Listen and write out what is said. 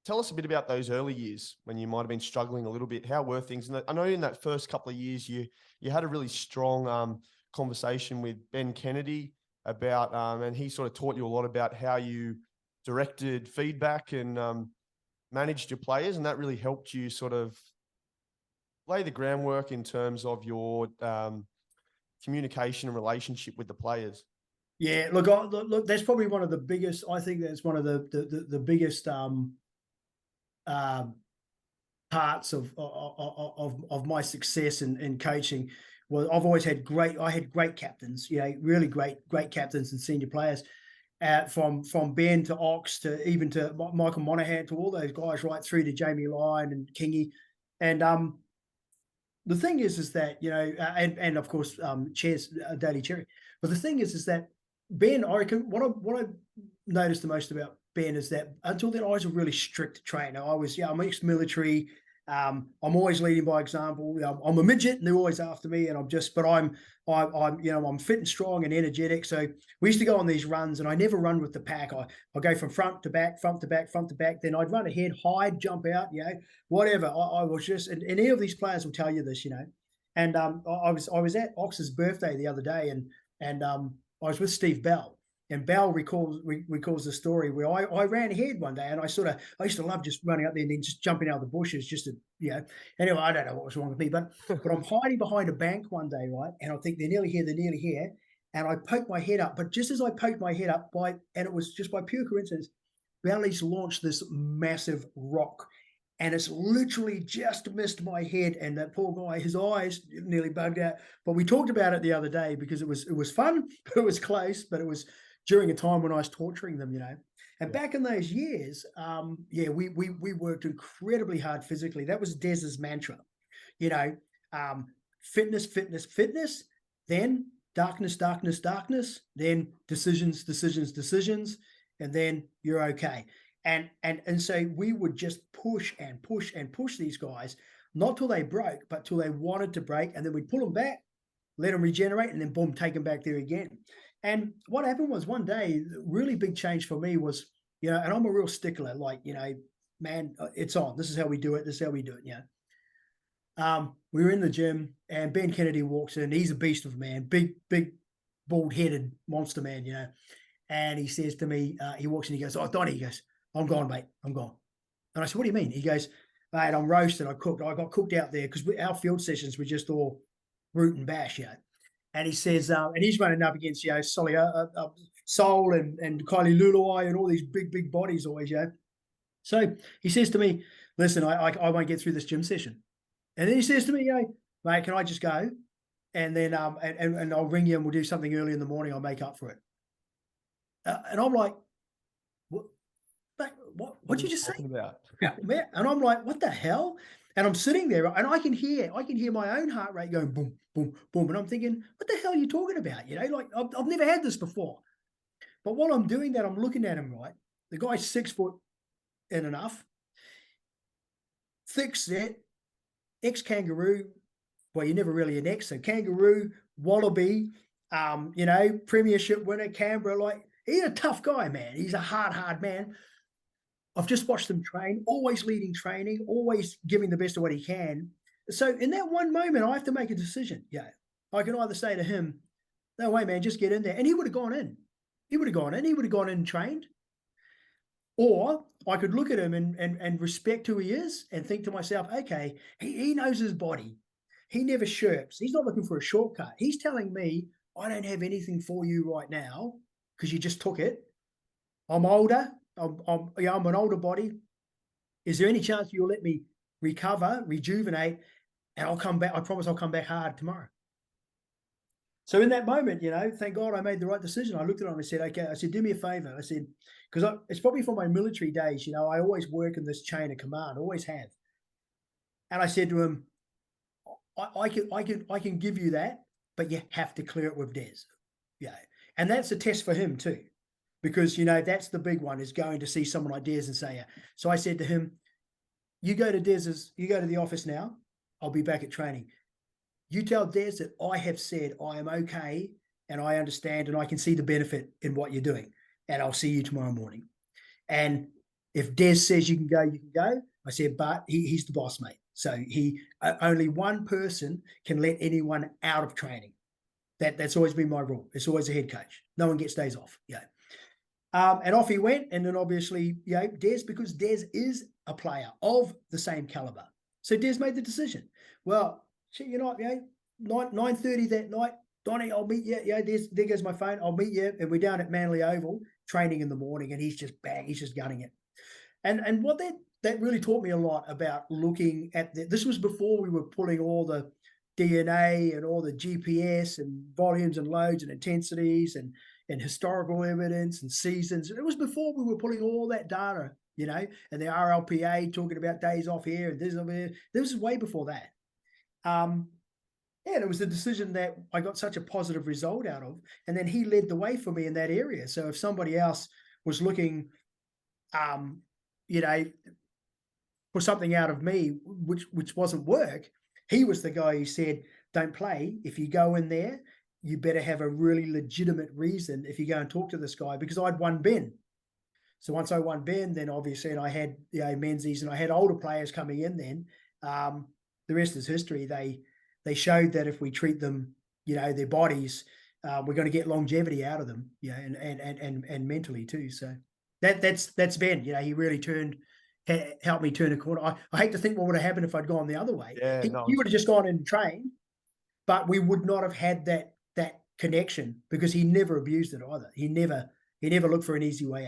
tell us a bit about those early years when you might have been struggling a little bit. How were things? And I know in that first couple of years, you had a really strong conversation with Ben Kennedy about, and he sort of taught you a lot about how you directed feedback and managed your players, and that really helped you sort of lay the groundwork in terms of your communication and relationship with the players. Yeah, look, that's probably one of the biggest. I think that's one of the biggest parts of my success in coaching. Well, I've always had great captains, really great captains and senior players, from Ben to Ox to even to Michael Monaghan to all those guys, right through to Jamie Lyon and Kingy. And the thing is that, and of course, Daly Cherry. But the thing is that Ben, I reckon what I noticed the most about Ben is that until then I was a really strict trainer. I'm ex-military. I'm always leading by example. I'm a midget, and they're always after me. And I'm fit and strong and energetic. So we used to go on these runs, and I never run with the pack. I go from front to back, front to back, front to back. Then I'd run ahead, hide, jump out, whatever. I was just, and any of these players will tell you this, And I was at Ox's birthday the other day, and I was with Steve Bell. And Bell recalls the story where I ran ahead one day, and I used to love just running up there and then just jumping out of the bushes just to, Anyway, I don't know what was wrong with me, but I'm hiding behind a bank one day, right? And I think they're nearly here. And I poked my head up, but just as I poked my head up and it was just by pure coincidence, Bally's launched this massive rock. And it's literally just missed my head, and that poor guy, his eyes nearly bugged out. But we talked about it the other day because it was fun, it was close, but it was during a time when I was torturing them, And back in those years, we worked incredibly hard physically. That was Des's mantra, fitness, fitness, fitness, then darkness, darkness, darkness, then decisions, decisions, decisions, and then you're okay. And so we would just push and push and push these guys, not till they broke, but till they wanted to break, and then we'd pull them back, let them regenerate, and then boom, take them back there again. And what happened was one day, really big change for me was, and I'm a real stickler, man, it's on. This is how we do it. This is how we do it, we were in the gym, and Ben Kennedy walks in. He's a beast of a man, big, bald-headed monster man, And he says to me, he walks in, he goes, "Oh, Donny," he goes, "I'm gone, mate. I'm gone." And I said, "What do you mean?" He goes, "Mate, I'm roasted. I got cooked out there," because our field sessions were just all root and bash, And he says, and he's running up against, Sol and Kylie Luluai and all these big bodies always, So he says to me, "Listen, I won't get through this gym session." And then he says to me, "Mate, can I just go? And then and I'll ring you and we'll do something early in the morning. I'll make up for it." And I'm like, What'd you just say? About? Yeah, and I'm like, what the hell? And I'm sitting there, and I can hear my own heart rate going boom, boom, boom, and I'm thinking, what the hell are you talking about? I've never had this before. But while I'm doing that, I'm looking at him, right? The guy's 6 foot and enough, thick set, ex-kangaroo. Well, you're never really an ex, so kangaroo, wallaby, premiership winner, Canberra. He's a tough guy, man. He's a hard man. I've just watched him train, always leading training, always giving the best of what he can. So in that one moment, I have to make a decision. I can either say to him, "No way, man, just get in there." And he would have gone in. He would have gone in and trained. Or I could look at him and respect who he is and think to myself, okay, he knows his body. He never shirks. He's not looking for a shortcut. He's telling me, "I don't have anything for you right now because you just took it. I'm older. I'm an older body. Is there any chance you'll let me recover, rejuvenate, and I'll come back? I promise I'll come back hard tomorrow." So in that moment, thank God I made the right decision. I looked at him and said, "Okay," I said, "do me a favor." I said, because it's probably from my military days, I always work in this chain of command, always have. And I said to him, I can give you that, but you have to clear it with Des. And that's a test for him too. Because, that's the big one, is going to see someone like Des and say, so I said to him, you go to the office now. I'll be back at training. You tell Des that I have said I am okay and I understand and I can see the benefit in what you're doing. And I'll see you tomorrow morning. And If Des says you can go, you can go. I said, but he's the boss, mate. So only one person can let anyone out of training. That's always been my rule. It's always a head coach. No one gets days off. Yeah. And off he went. And then obviously, Des, because Des is a player of the same caliber. So Des made the decision. Well, you know, 9:30 that night, Donny, I'll meet you. Yeah, there goes my phone. I'll meet you. And we're down at Manly Oval training in the morning, and he's just gunning it. And what that really taught me a lot about looking at this was before we were pulling all the DNA and all the GPS and volumes and loads and intensities and historical evidence and seasons. It was before we were pulling all that data, you know, and the RLPA talking about days off here and this over here. This was way before that. And it was the decision that I got such a positive result out of. And then he led the way for me in that area. So if somebody else was looking, you know, for something out of me, which wasn't work, he was the guy who said, don't play. If you go in there, you better have a really legitimate reason if you go and talk to this guy, because I'd won Ben. So once I won Ben, then obviously, and I had, you know, menzies and I had older players coming in then, the rest is history. They showed that if we treat them, you know, their bodies, we're going to get longevity out of them, you know, and mentally too. So that's Ben, you know, he really helped me turn a corner. I hate to think what would have happened if I'd gone the other way. Yeah, He would have just gone in and trained, but we would not have had that connection because he never abused it either. He never looked for an easy way out.